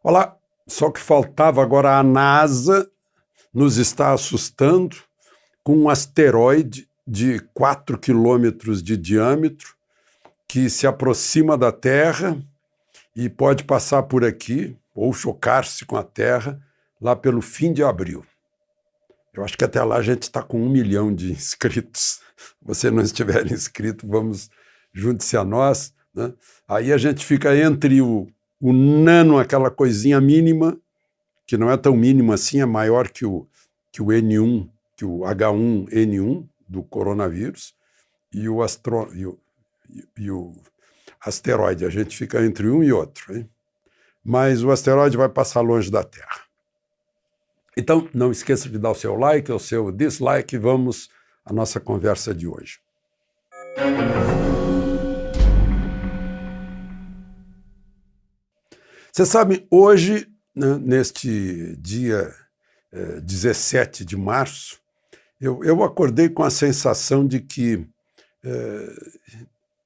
Olá, só que faltava agora a NASA nos está assustando com um asteroide de 4 quilômetros de diâmetro que se aproxima da Terra e pode passar por aqui ou chocar-se com a Terra lá pelo fim de abril. Eu acho que até lá a gente está com 1 milhão de inscritos. Se você não estiver inscrito, junte-se a nós, né? Aí a gente fica entre o nano, aquela coisinha mínima, que não é tão mínima assim, é maior que o N1, que o H1N1 do coronavírus, e o asteroide. A gente fica entre um e outro, hein? Mas o asteroide vai passar longe da Terra. Então, não esqueça de dar o seu like, o seu dislike, e vamos à nossa conversa de hoje. Você sabe, hoje, né, neste dia 17 de março, eu acordei com a sensação de que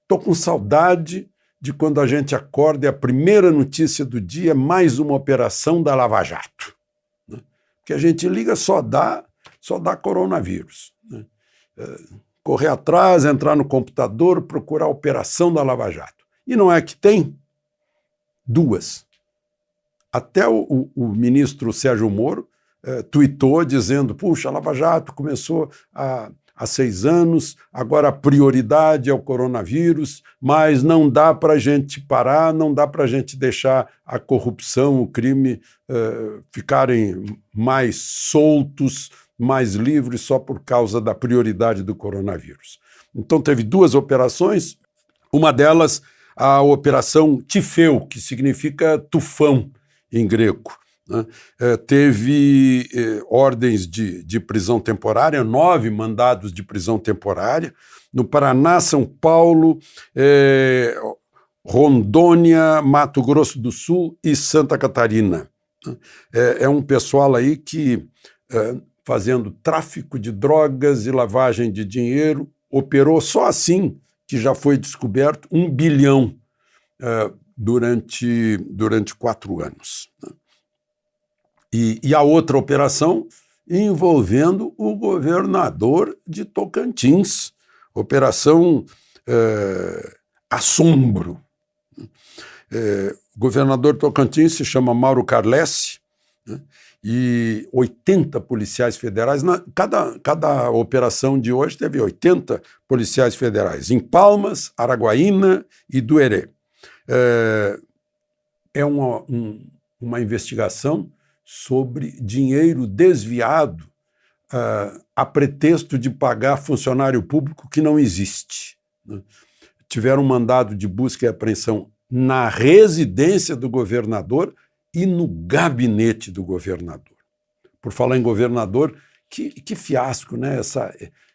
estou com saudade de quando a gente acorda e a primeira notícia do dia é mais uma operação da Lava Jato. Que a gente liga só dá coronavírus, né? Correr atrás, entrar no computador, procurar a operação da Lava Jato. E não é que tem duas. Até o ministro Sérgio Moro tuitou dizendo: puxa, a Lava Jato começou há 6 anos, agora a prioridade é o coronavírus, mas não dá para a gente parar, não dá para a gente deixar a corrupção, o crime ficarem mais soltos, mais livres só por causa da prioridade do coronavírus. Então teve 2 operações, uma delas a Operação Tifeu, que significa tufão em grego. Né? Teve ordens de prisão temporária, 9 mandados de prisão temporária, no Paraná, São Paulo, Rondônia, Mato Grosso do Sul e Santa Catarina. É um pessoal aí que, fazendo tráfico de drogas e lavagem de dinheiro, operou só assim, que já foi descoberto, 1 bilhão durante 4 anos. E a outra operação envolvendo o governador de Tocantins, Operação Assombro. O governador de Tocantins se chama Mauro Carlesse, né? E 80 policiais federais, cada operação de hoje teve 80 policiais federais, em Palmas, Araguaína e Duerê. É uma investigação sobre dinheiro desviado a pretexto de pagar funcionário público que não existe, né? Tiveram um mandado de busca e apreensão na residência do governador e no gabinete do governador. Por falar em governador, que fiasco, né?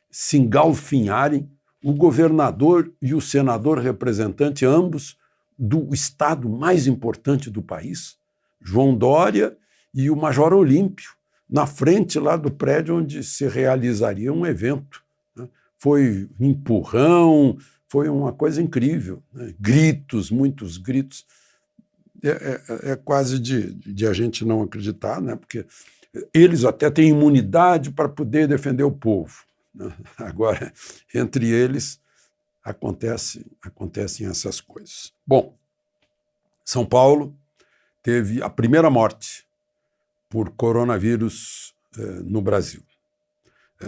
Se engalfinharem o governador e o senador representante, ambos do estado mais importante do país, João Dória e o Major Olímpio, na frente lá do prédio onde se realizaria um evento, né? Foi empurrão, foi uma coisa incrível, né? Gritos, muitos gritos. É quase de a gente não acreditar, né? Porque eles até têm imunidade para poder defender o povo, né? Agora, entre eles, acontecem essas coisas. Bom, São Paulo teve a primeira morte por coronavírus no Brasil.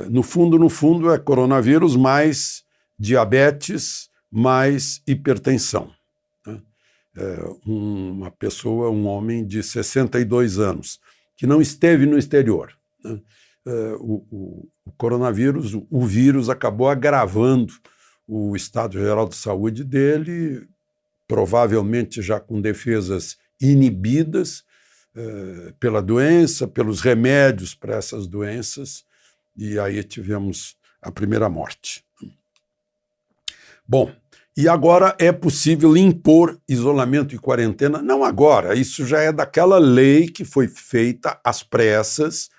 No fundo, é coronavírus mais diabetes, mais hipertensão. Uma pessoa, um homem de 62 anos, que não esteve no exterior, né? O coronavírus, o vírus acabou agravando o estado geral de saúde dele, provavelmente já com defesas inibidas pela doença, pelos remédios para essas doenças, e aí tivemos a primeira morte. Bom, e agora é possível impor isolamento e quarentena? Não agora, isso já é daquela lei que foi feita às pressas,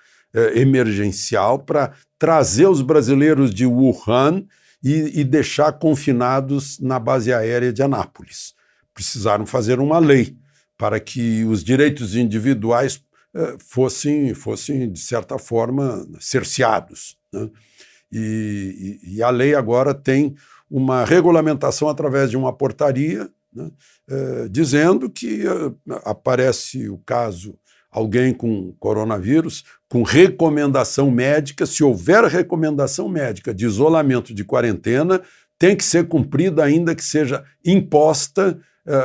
emergencial, para trazer os brasileiros de Wuhan e deixar confinados na base aérea de Anápolis. Precisaram fazer uma lei para que os direitos individuais fossem, de certa forma, cerceados, né? E a lei agora tem uma regulamentação através de uma portaria, né, dizendo que aparece o caso alguém com coronavírus, com recomendação médica, se houver recomendação médica de isolamento, de quarentena, tem que ser cumprida, ainda que seja imposta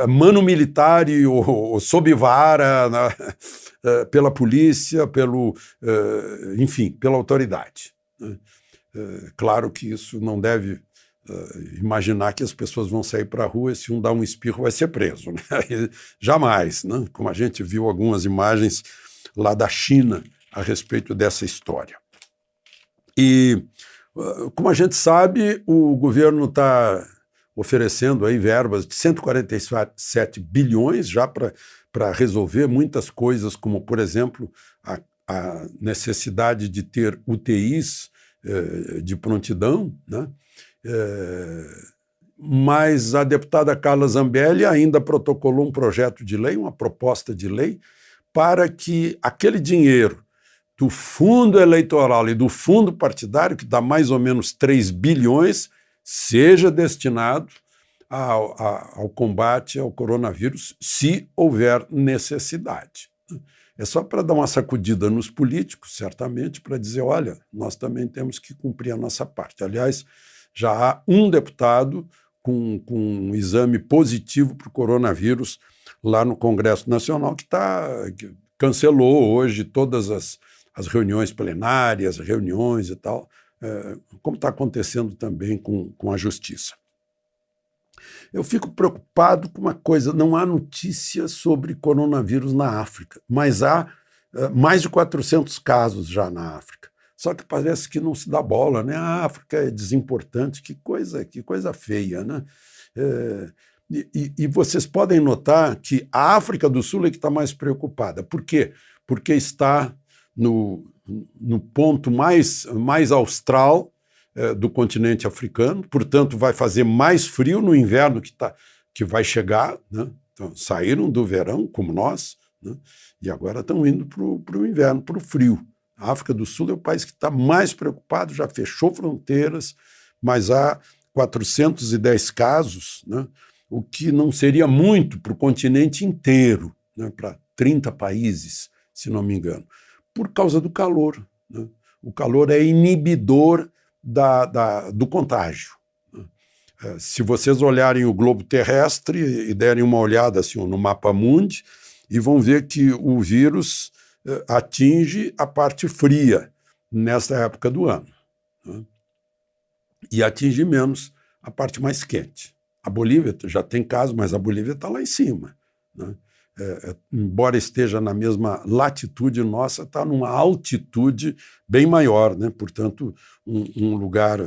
mano militare ou sob vara, pela polícia, enfim, pela autoridade. Claro que isso não deve imaginar que as pessoas vão sair para a rua e se um dá um espirro vai ser preso, né? Jamais, né? Como a gente viu algumas imagens lá da China a respeito dessa história. E, como a gente sabe, o governo está oferecendo aí verbas de 147 bilhões já para resolver muitas coisas, como, por exemplo, a necessidade de ter UTIs de prontidão, né? Mas a deputada Carla Zambelli ainda protocolou um projeto de lei, uma proposta de lei, para que aquele dinheiro do fundo eleitoral e do fundo partidário, que dá mais ou menos 3 bilhões, seja destinado ao combate ao coronavírus, se houver necessidade. É só para dar uma sacudida nos políticos, certamente, para dizer, olha, nós também temos que cumprir a nossa parte. Aliás, já há um deputado com um exame positivo para o coronavírus lá no Congresso Nacional que cancelou hoje todas as reuniões plenárias, reuniões e tal, como está acontecendo também com a Justiça. Eu fico preocupado com uma coisa, não há notícia sobre coronavírus na África, mas há mais de 400 casos já na África. Só que parece que não se dá bola, né? A África é desimportante, que coisa feia, né? E vocês podem notar que a África do Sul é que está mais preocupada. Por quê? Porque está no ponto mais austral do continente africano, portanto vai fazer mais frio no inverno que vai chegar, né? Então, saíram do verão, como nós, né? E agora estão indo para o inverno, para o frio. A África do Sul é o país que está mais preocupado, já fechou fronteiras, mas há 410 casos, né? O que não seria muito para o continente inteiro, né? Para 30 países, se não me engano, por causa do calor, né? O calor é inibidor do contágio. Se vocês olharem o globo terrestre e derem uma olhada assim, no mapa mundi, e vão ver que o vírus atinge a parte fria nesta época do ano, né? E atinge menos a parte mais quente. A Bolívia já tem caso, mas a Bolívia está lá em cima, né? Embora esteja na mesma latitude nossa, está numa altitude bem maior, né? Portanto, um lugar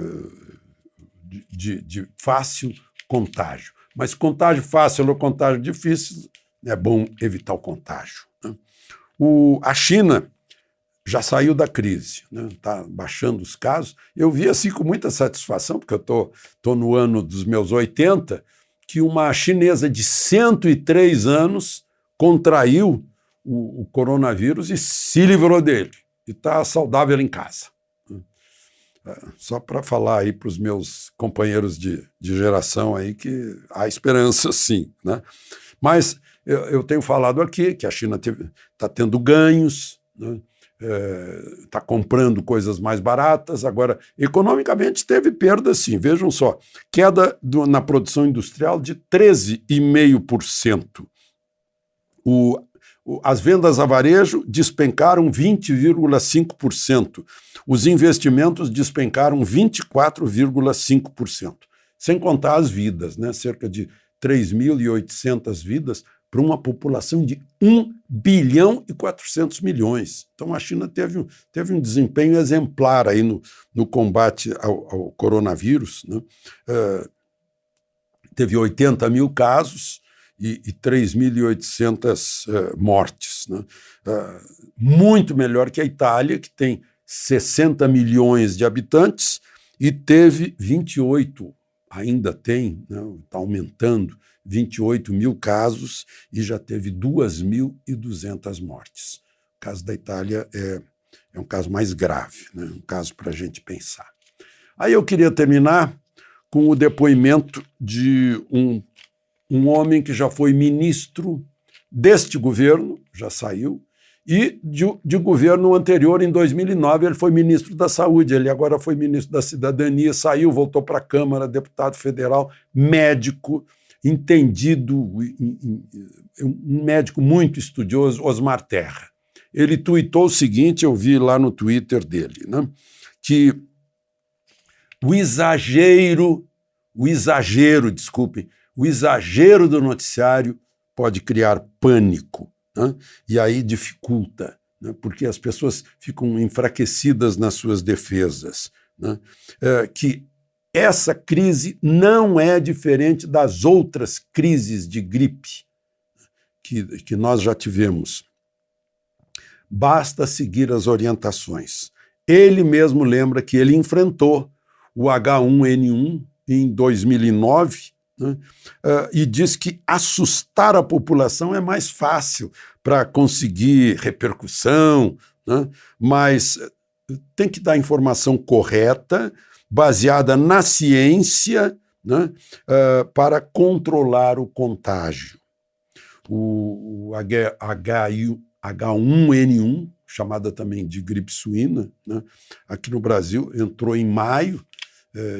de fácil contágio. Mas contágio fácil ou contágio difícil, é bom evitar o contágio, né? A China já saiu da crise, né? Está baixando os casos. Eu vi assim com muita satisfação, porque eu estou no ano dos meus 80, que uma chinesa de 103 anos contraiu o coronavírus e se livrou dele. E está saudável em casa. Só para falar aí para os meus companheiros de geração aí que há esperança, sim, né? Mas eu tenho falado aqui que a China está tendo ganhos, né? Está comprando coisas mais baratas. Agora, economicamente teve perda, sim. Vejam só, queda na produção industrial de 13,5%. As vendas a varejo despencaram 20,5%. Os investimentos despencaram 24,5%. Sem contar as vidas, né? Cerca de 3.800 vidas para uma população de 1 bilhão e 400 milhões. Então a China teve um desempenho exemplar aí no combate ao coronavírus, né? Teve 80 mil casos e 3.800 mortes, né? Muito melhor que a Itália, que tem 60 milhões de habitantes e teve 28 ainda tem, está aumentando, 28 mil casos e já teve 2.200 mortes. O caso da Itália é um caso mais grave, né? Um caso para a gente pensar. Aí eu queria terminar com o depoimento de um homem que já foi ministro deste governo, já saiu, e de governo anterior, em 2009, ele foi ministro da Saúde, ele agora foi ministro da Cidadania, saiu, voltou para a Câmara, deputado federal, médico, entendido, um médico muito estudioso, Osmar Terra. Ele tuitou o seguinte, eu vi lá no Twitter dele, né, que o exagero do noticiário pode criar pânico, né? E aí dificulta, né? Porque as pessoas ficam enfraquecidas nas suas defesas, né? Que essa crise não é diferente das outras crises de gripe que nós já tivemos. Basta seguir as orientações. Ele mesmo lembra que ele enfrentou o H1N1 em 2009, né, e diz que assustar a população é mais fácil para conseguir repercussão, né, mas tem que dar informação correta, baseada na ciência, né, para controlar o contágio. O H1N1, chamada também de gripe suína, né, aqui no Brasil entrou em maio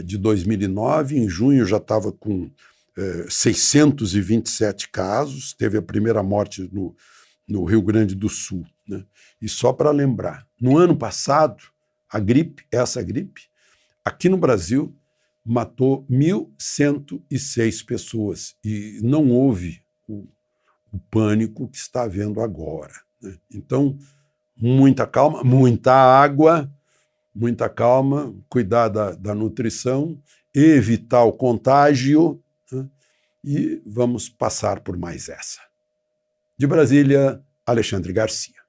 de 2009, em junho já estava com 627 casos, teve a primeira morte no Rio Grande do Sul, né? E só para lembrar, no ano passado, essa gripe, aqui no Brasil, matou 1.106 pessoas e não houve o pânico que está havendo agora, né? Então, muita calma, muita água, muita calma, cuidar da nutrição, evitar o contágio, né? E vamos passar por mais essa. De Brasília, Alexandre Garcia.